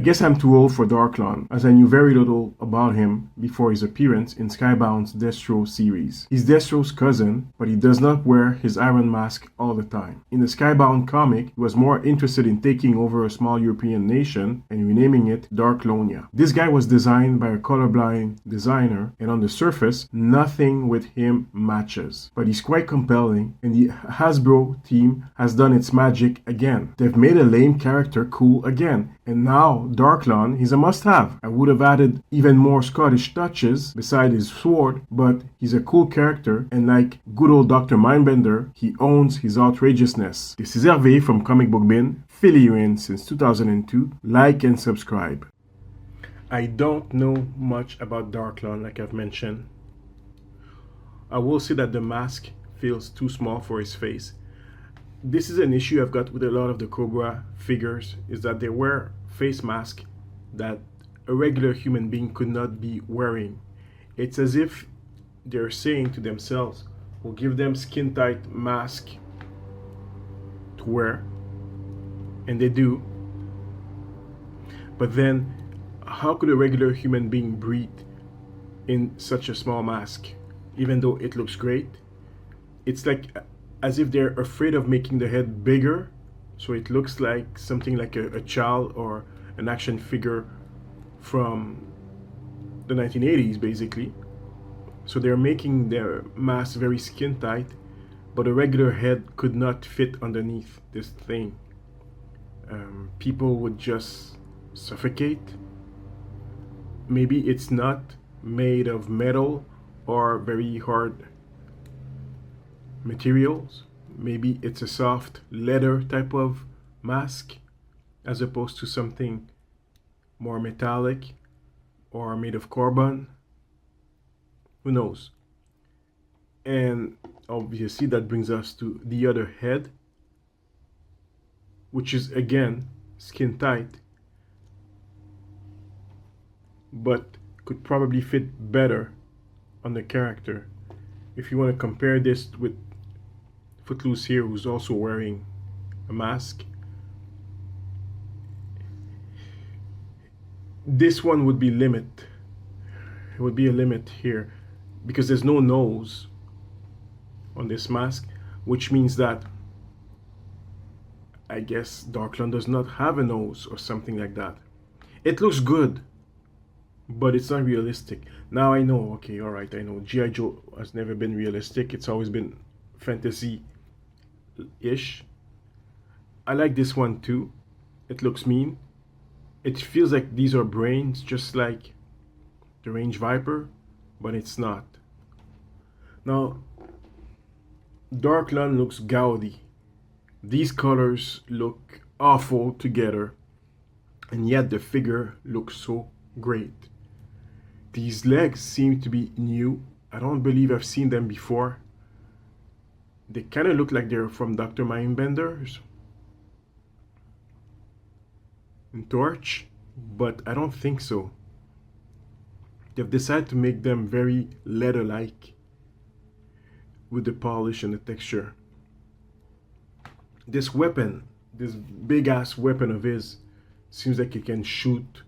guess I'm too old for Darklon, as I knew very little about him before his appearance in Skybound's Destro series. He's Destro's cousin, but he does not wear his iron mask all the time. In the Skybound comic, he was more interested in taking over a small European nation and renaming it Darklonia. This guy was designed by a colorblind designer, and on the surface, nothing with him matches. But he's quite compelling, and the Hasbro team has done its magic again. They've made a lame character cool again, and now Darklon is a must-have. I would have added even more Scottish touches beside his sword, but he's a cool character, and like good old Dr. Mindbender, he owns his outrageousness. This is Hervé from Comic Book Bin, filling you in since 2002. Like and subscribe. I don't know much about Darklon, like I've mentioned. I will say that the mask feels too small for his face. This is an issue I've got with a lot of the Cobra figures, is that they wear face masks that a regular human being could not be wearing. It's as if they're saying to themselves, we'll give them skin tight mask to wear, and they do. But then how could a regular human being breathe in such a small mask? Even though it looks great, it's like as if they're afraid of making the head bigger, so it looks like something like a child or an action figure from the 1980s, basically. So they're making their mask very skin tight, but a regular head could not fit underneath this thing. People would just suffocate. Maybe it's not made of metal or very hard materials. Maybe it's a soft leather type of mask as opposed to something more metallic or made of carbon. Who knows? And obviously that brings us to the other head, which is again skin tight, but could probably fit better on the character. If you want to compare this with Footloose here, who's also wearing a mask, this one would be limit. It would be a limit here because there's no nose on this mask, which means that I guess Darklon does not have a nose or something like that. It looks good, but it's not realistic. Now I know, okay, alright, I know G.I. Joe has never been realistic. It's always been fantasy-ish. I like this one too. It looks mean. It feels like these are brains, just like the Range Viper, but it's not. Now, Darklon looks gaudy. These colors look awful together, and yet the figure looks so great. These legs seem to be new. I don't believe I've seen them before. They kind of look like they're from Dr. Mindbender's in Torch, but I don't think so. They've decided to make them very leather-like with the polish and the texture. This weapon, this big-ass weapon of his, seems like it can shoot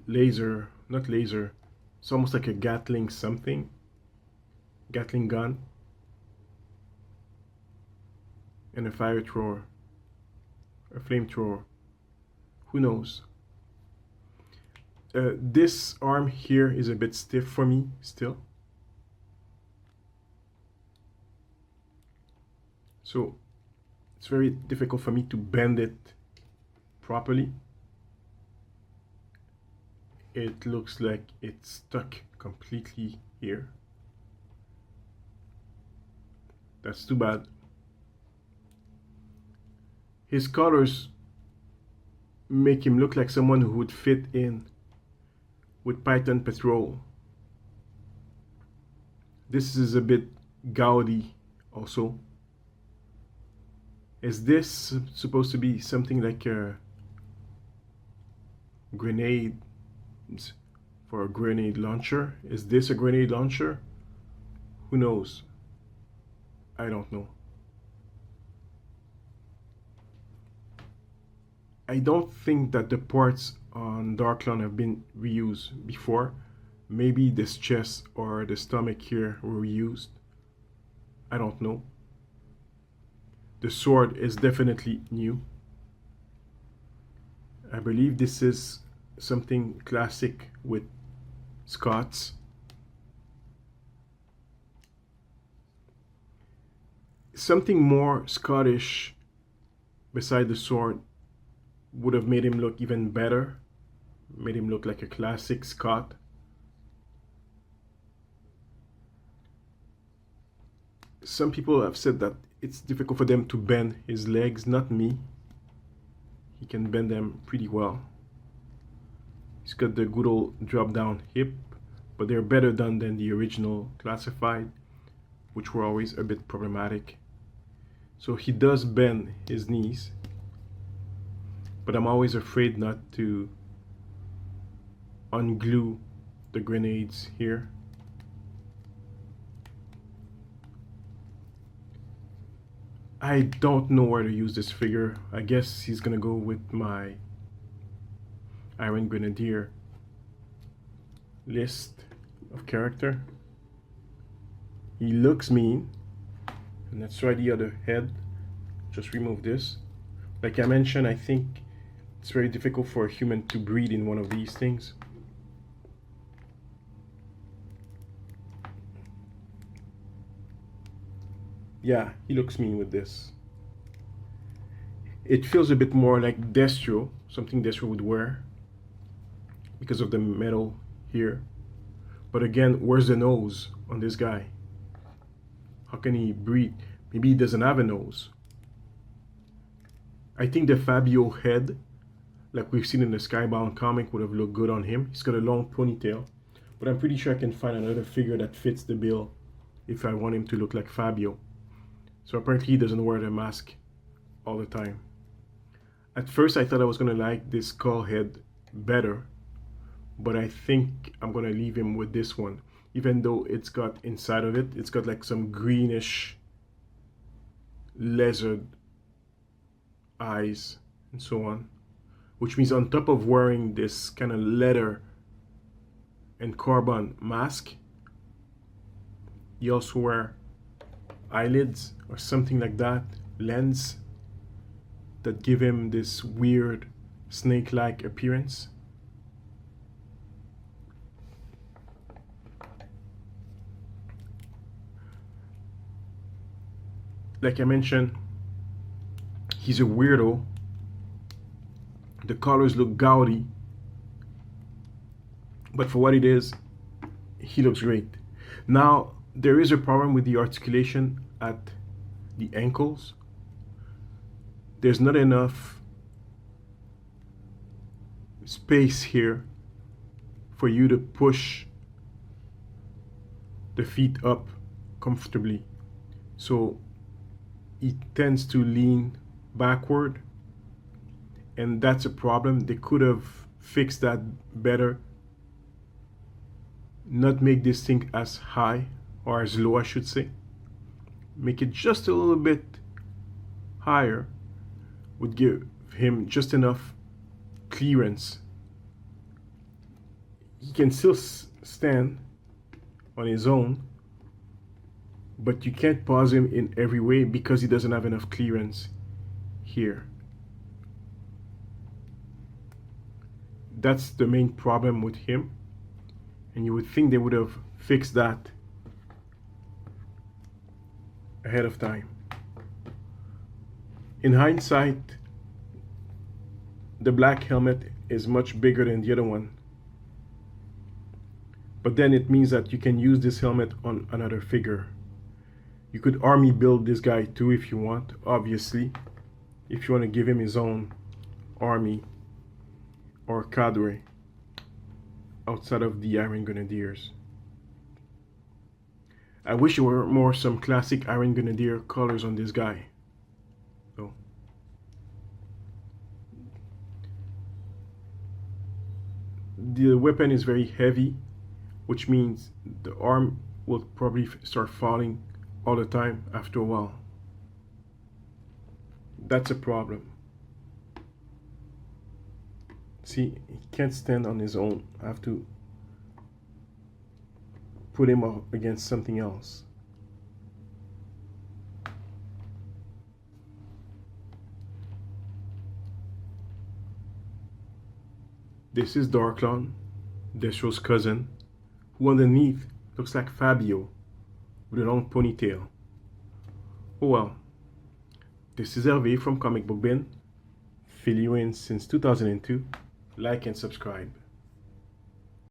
laser, not laser, it's almost like a Gatling something, Gatling gun, and a fire thrower, a flamethrower, who knows. This arm here is a bit stiff for me still, so it's very difficult for me to bend it properly. It looks like it's stuck completely here. That's too bad. His colors make him look like someone who would fit in with Python Patrol. This is a bit gaudy also. Is this supposed to be something like a grenade for a grenade launcher? Is this a grenade launcher? Who knows? I don't know. I don't think that the parts on Darklon have been reused before. Maybe this chest or the stomach here were reused. I don't know. The sword is definitely new. I believe this is something classic with Scots. Something more Scottish beside the sword would have made him look even better, made him look like a classic Scot. Some people have said that it's difficult for them to bend his legs, not me. He can bend them pretty well. He's got the good old drop down hip, but they're better done than the original Classified, which were always a bit problematic. So he does bend his knees, but I'm always afraid not to unglue the grenades here. I don't know where to use this figure. I guess he's gonna go with my Iron Grenadier list of character. He looks mean. And let's try the other head. Just remove this. Like I mentioned, I think it's very difficult for a human to breathe in one of these things. Yeah, he looks mean with this. It feels a bit more like Destro, something Destro would wear, because of the metal here. But again, where's the nose on this guy? How can he breathe? Maybe he doesn't have a nose. I think the Fabio head, like we've seen in the Skybound comic, would have looked good on him. He's got a long ponytail, but I'm pretty sure I can find another figure that fits the bill if I want him to look like Fabio. So apparently he doesn't wear the mask all the time. At first I thought I was gonna like this skull head better, but I think I'm gonna leave him with this one. Even though it's got inside of it, it's got like some greenish lizard eyes and so on. Which means on top of wearing this kind of leather and carbon mask, you also wear eyelids or something like that, lens, that give him this weird snake-like appearance. Like I mentioned, he's a weirdo. The colors look gaudy, but for what it is, he looks great. Now, there is a problem with the articulation at the ankles. There's not enough space here for you to push the feet up comfortably. So it tends to lean backward, and that's a problem. They could have fixed that better. Not make this thing as high, or as low I should say. Make it just a little bit higher, would give him just enough clearance. He can still stand on his own, but you can't pause him in every way because he doesn't have enough clearance here. That's the main problem with him, and you would think they would have fixed that ahead of time. In hindsight, the black helmet is much bigger than the other one, but then it means that you can use this helmet on another figure. You could army build this guy too if you want, obviously, if you want to give him his own army or cadre outside of the Iron Grenadiers. I wish there were more some classic Iron Grenadier colors on this guy, though. The weapon is very heavy, which means the arm will probably start falling all the time after a while. That's a problem. See, he can't stand on his own. I have to put him up against something else. This is Darklon, Destro's cousin, who underneath looks like Fabio with a long ponytail. Oh well. This is Hervé from Comic Book Bin. Fill you in since 2002. Like and subscribe.